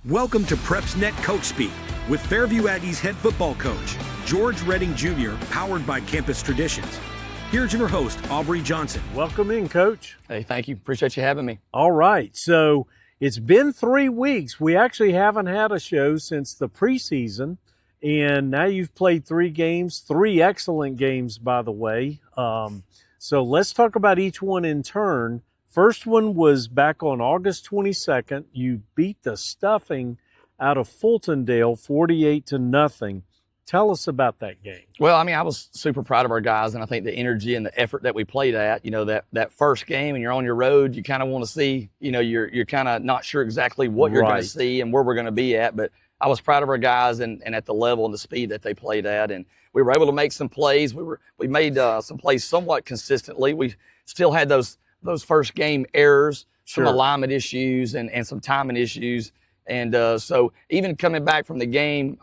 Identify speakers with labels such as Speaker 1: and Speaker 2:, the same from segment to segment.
Speaker 1: Welcome to PrepsNet Coach Speak with Fairview Aggies head football coach, George Redding Jr., powered by Campus Traditions. Here's your host, Aubrey Johnson.
Speaker 2: Welcome in, Coach.
Speaker 3: Hey, thank you. Appreciate you having me.
Speaker 2: All right, so it's been 3 weeks. We actually haven't had a show since the preseason, and now you've played 3 games, 3 excellent games, by the way. So let's talk about each one in turn. First one was back on August 22nd. You beat the stuffing out of Fultondale 48-0. Tell us about that game.
Speaker 3: Well, I mean, I was super proud of our guys, and I think the energy and the effort that we played at, you know, that first game and you're on your road, you kind of want to see, you know, you're kind of not sure exactly what you're going to see and where we're going to be at. But I was proud of our guys and at the level and the speed that they played at. And we were able to make some plays. We made some plays somewhat consistently. We still had those first game errors, some alignment issues and some timing issues. And so even coming back from the game,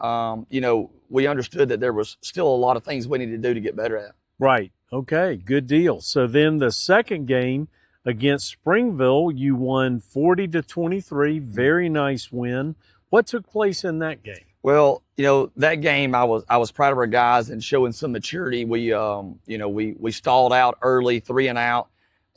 Speaker 3: you know, we understood that there was still a lot of things we needed to do to get better at.
Speaker 2: Right. Okay. Good deal. So then the second game against Sprinville, you won 40-23. Very nice win. What took place in that game?
Speaker 3: Well, you know, that game I was proud of our guys and showing some maturity. We we stalled out early, 3 and out.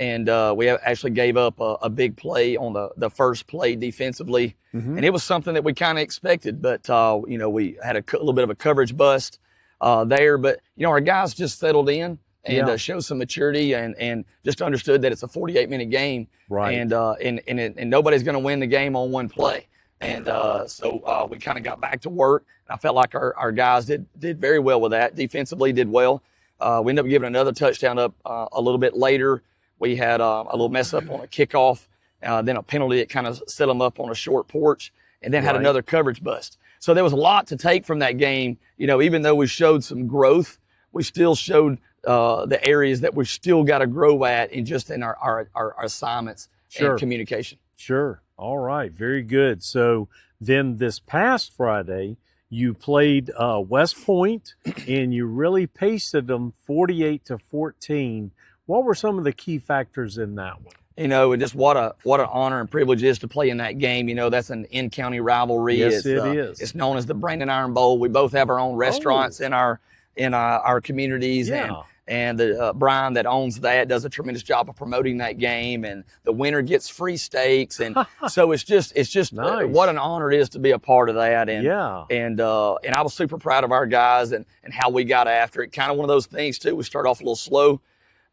Speaker 3: And we actually gave up a big play on the first play defensively. And it was something that we kind of expected. But, you know, we had a little bit of a coverage bust there. But, you know, our guys just settled in and showed some maturity and just understood that it's a 48-minute game.
Speaker 2: Right.
Speaker 3: And nobody's going to win the game on one play. And so we kind of got back to work. And I felt like our guys did very well with that. Defensively did well. We ended up giving another touchdown up a little bit later. We had a little mess up on a kickoff, then a penalty that kind of set them up on a short porch, and then had another coverage bust. So there was a lot to take from that game. You know, even though we showed some growth, we still showed the areas that we still got to grow at in our assignments and communication.
Speaker 2: Sure. All right. Very good. So then this past Friday, you played West Point, and you really pasted them 48-14. What were some of the key factors in that one?
Speaker 3: You know, and just what an honor and privilege it is to play in that game. You know, that's an in-county rivalry.
Speaker 2: Yes, it is.
Speaker 3: It's known as the Brandon Iron Bowl. We both have our own restaurants in our communities, and the Brian that owns that does a tremendous job of promoting that game, and the winner gets free steaks, and so it's just nice. What an honor it is to be a part of that. And and I was super proud of our guys and how we got after it. Kind of one of those things too. We started off a little slow.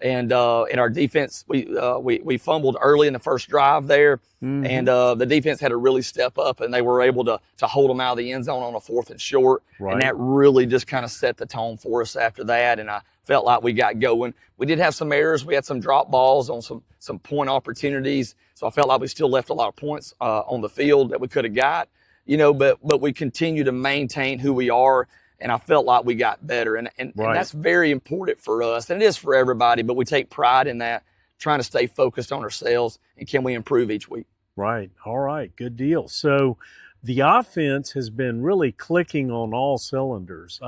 Speaker 3: And in our defense, we fumbled early in the first drive there, and the defense had to really step up, and they were able to hold them out of the end zone on a 4th and short, and that really just kind of set the tone for us after that. And I felt like we got going. We did have some errors. We had some drop balls on some point opportunities, so I felt like we still left a lot of points on the field that we could have got, you know. But we continue to maintain who we are. And I felt like we got better. And that's very important for us. And it is for everybody, but we take pride in that, trying to stay focused on ourselves and can we improve each week.
Speaker 2: Right. All right. Good deal. So the offense has been really clicking on all cylinders.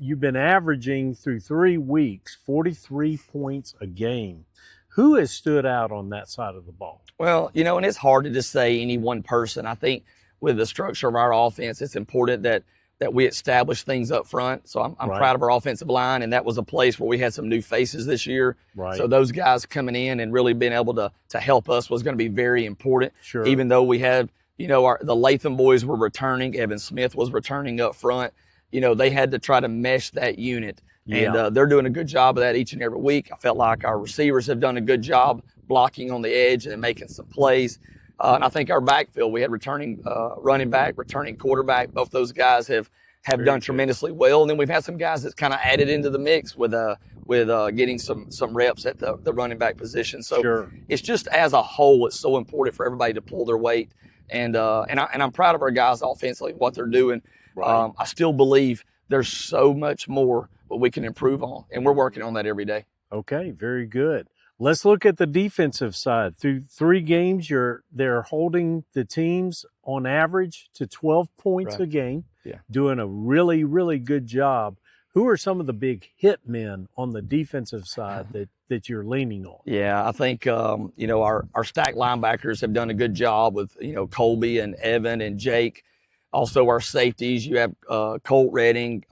Speaker 2: You've been averaging through 3 weeks 43 points a game. Who has stood out on that side of the ball?
Speaker 3: Well, you know, and it's hard to just say any one person. I think with the structure of our offense, it's important that we establish things up front. So I'm proud of our offensive line, and that was a place where we had some new faces this year. Right. So those guys coming in and really being able to help us was going to be very important. Sure. Even though we had, you know, the Latham boys were returning, Evan Smith was returning up front, you know, they had to try to mesh that unit. And they're doing a good job of that each and every week. I felt like our receivers have done a good job blocking on the edge and making some plays. And I think our backfield, we had returning running back, returning quarterback. Both those guys have done tremendously well. And then we've had some guys that's kind of added into the mix with getting some reps at the running back position. So it's just as a whole, it's so important for everybody to pull their weight. And I'm proud of our guys offensively, what they're doing. Right. I still believe there's so much more what we can improve on, and we're working on that every day.
Speaker 2: Okay, very good. Let's look at the defensive side. Through 3 games, they're holding the teams on average to 12 points a game, doing a really, really good job. who are some of the big hit men on the defensive side that you're leaning on?
Speaker 3: Yeah, I think, our stack linebackers have done a good job with, Colby and Evan and Jake. Also, our safeties, you have Colt Redding,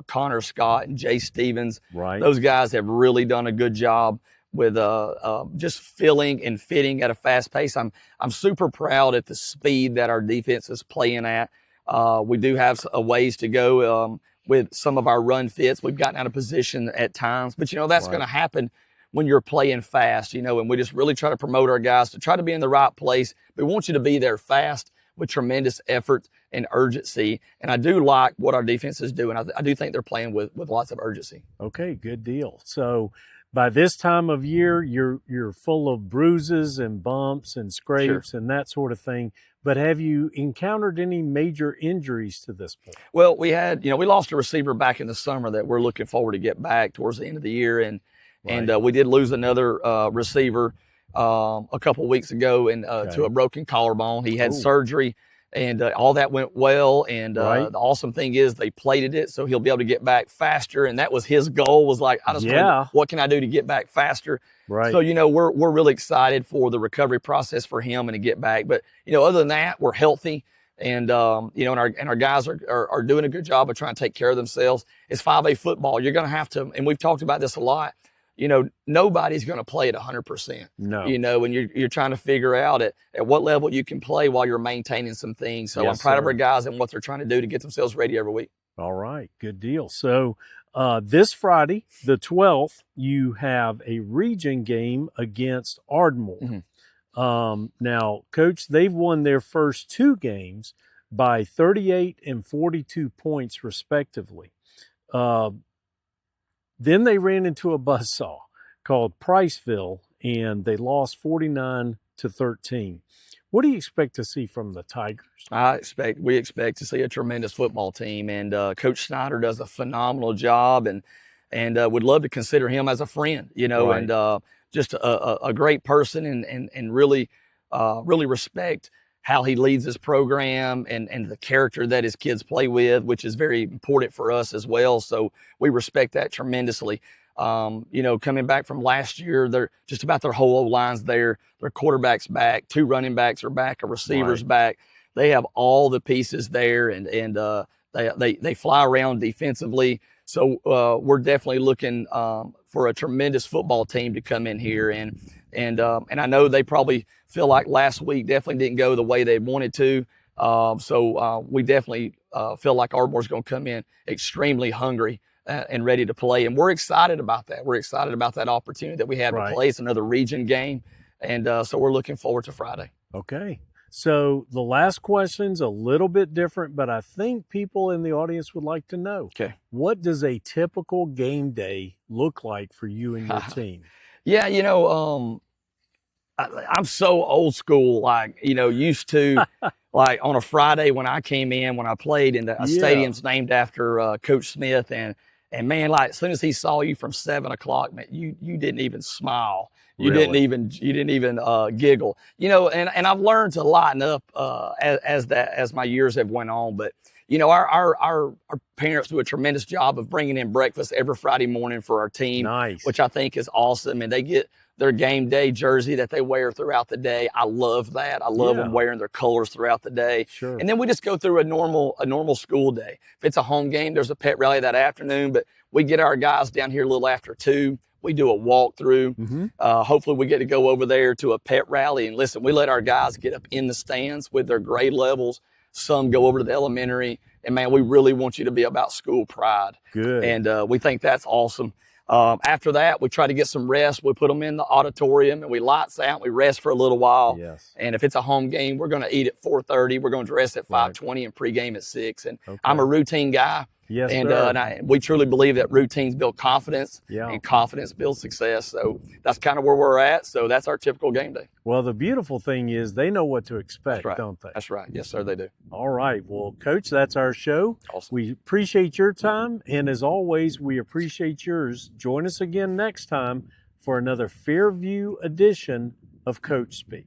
Speaker 3: Connor Scott, and Jay Stevens.
Speaker 2: Right.
Speaker 3: Those guys have really done a good job with just filling and fitting at a fast pace. I'm super proud at the speed that our defense is playing at. We do have a ways to go with some of our run fits. We've gotten out of position at times, but that's going to happen when you're playing fast, and we just really try to promote our guys to try to be in the right place. We want you to be there fast with tremendous effort and urgency. And I do like what our defense is doing. I do think they're playing with lots of urgency.
Speaker 2: Okay, good deal. So by this time of year, you're full of bruises and bumps and scrapes and that sort of thing. But have you encountered any major injuries to this point?
Speaker 3: Well, we had, we lost a receiver back in the summer that we're looking forward to get back towards the end of the year. And we did lose another receiver a couple of weeks ago to a broken collarbone. He had surgery, and all that went well. And the awesome thing is they plated it, so he'll be able to get back faster. And that was his goal, was like, I just wondered, what can I do to get back faster?
Speaker 2: Right.
Speaker 3: So, we're really excited for the recovery process for him and to get back. But, other than that, we're healthy. And, and our guys are doing a good job of trying to take care of themselves. It's 5A football. You're going to have to, and we've talked about this a lot, nobody's going to play at 100%.
Speaker 2: No.
Speaker 3: And you're trying to figure out at what level you can play while you're maintaining some things. So I'm proud of our guys and what they're trying to do to get themselves ready every week.
Speaker 2: All right, good deal. So this Friday, the 12th, you have a region game against Ardmore.
Speaker 3: Mm-hmm.
Speaker 2: Now, Coach, they've won their first two games by 38 and 42 points, respectively. Then they ran into a buzzsaw called Priceville, and they lost 49-13. What do you expect to see from the Tigers?
Speaker 3: We expect to see a tremendous football team, and Coach Snyder does a phenomenal job, and would love to consider him as a friend, and just a great person, and really respect how he leads his program and the character that his kids play with, which is very important for us as well. So we respect that tremendously. Coming back from last year, they're just about their whole O-line's there. Their quarterback's back, 2 running backs are back, a receiver's back. They have all the pieces there, and they fly around defensively. So we're definitely looking for a tremendous football team to come in here, and I know they probably feel like last week definitely didn't go the way they wanted to. So we definitely feel like Ardmore's going to come in extremely hungry and ready to play, and we're excited about that. We're excited about that opportunity that we have to play. It's another region game, and so we're looking forward to Friday.
Speaker 2: Okay. So the last question's a little bit different, but I think people in the audience would like to know.
Speaker 3: Okay.
Speaker 2: What does a typical game day look like for you and your team?
Speaker 3: Yeah, I'm so old school, used to, like on a Friday when I came in, when I played in the stadium's named after Coach Smith, and man, like as soon as he saw you from 7 o'clock, man, you didn't even smile. You didn't even giggle, and I've learned to lighten up as my years have went on. But our parents do a tremendous job of bringing in breakfast every Friday morning for our team, which I think is awesome. And they get their game day jersey that they wear throughout the day. I love that. I love them wearing their colors throughout the day.
Speaker 2: Sure.
Speaker 3: And then we just go through a normal school day. If it's a home game, there's a pet rally that afternoon, but we get our guys down here a little after 2. We do a walkthrough.
Speaker 2: Mm-hmm.
Speaker 3: Hopefully we get to go over there to a pet rally. And listen, we let our guys get up in the stands with their grade levels. Some go over to the elementary. And, man, we really want you to be about school pride.
Speaker 2: Good.
Speaker 3: And we think that's awesome. After that, we try to get some rest. We put them in the auditorium, and we lights out. We rest for a little while.
Speaker 2: Yes.
Speaker 3: And if it's a home game, we're going to eat at 4:30. We're going to dress at 5:20 and pregame at 6. And I'm a routine guy.
Speaker 2: Yes,
Speaker 3: and we truly believe that routines build confidence, and confidence builds success. So that's kind of where we're at. So that's our typical game day.
Speaker 2: Well, the beautiful thing is they know what to expect, don't they?
Speaker 3: That's right. Yes, sir, they do.
Speaker 2: All right. Well, Coach, that's our show.
Speaker 3: Awesome.
Speaker 2: We appreciate your time. And as always, we appreciate yours. Join us again next time for another Fairview edition of Coach Speak.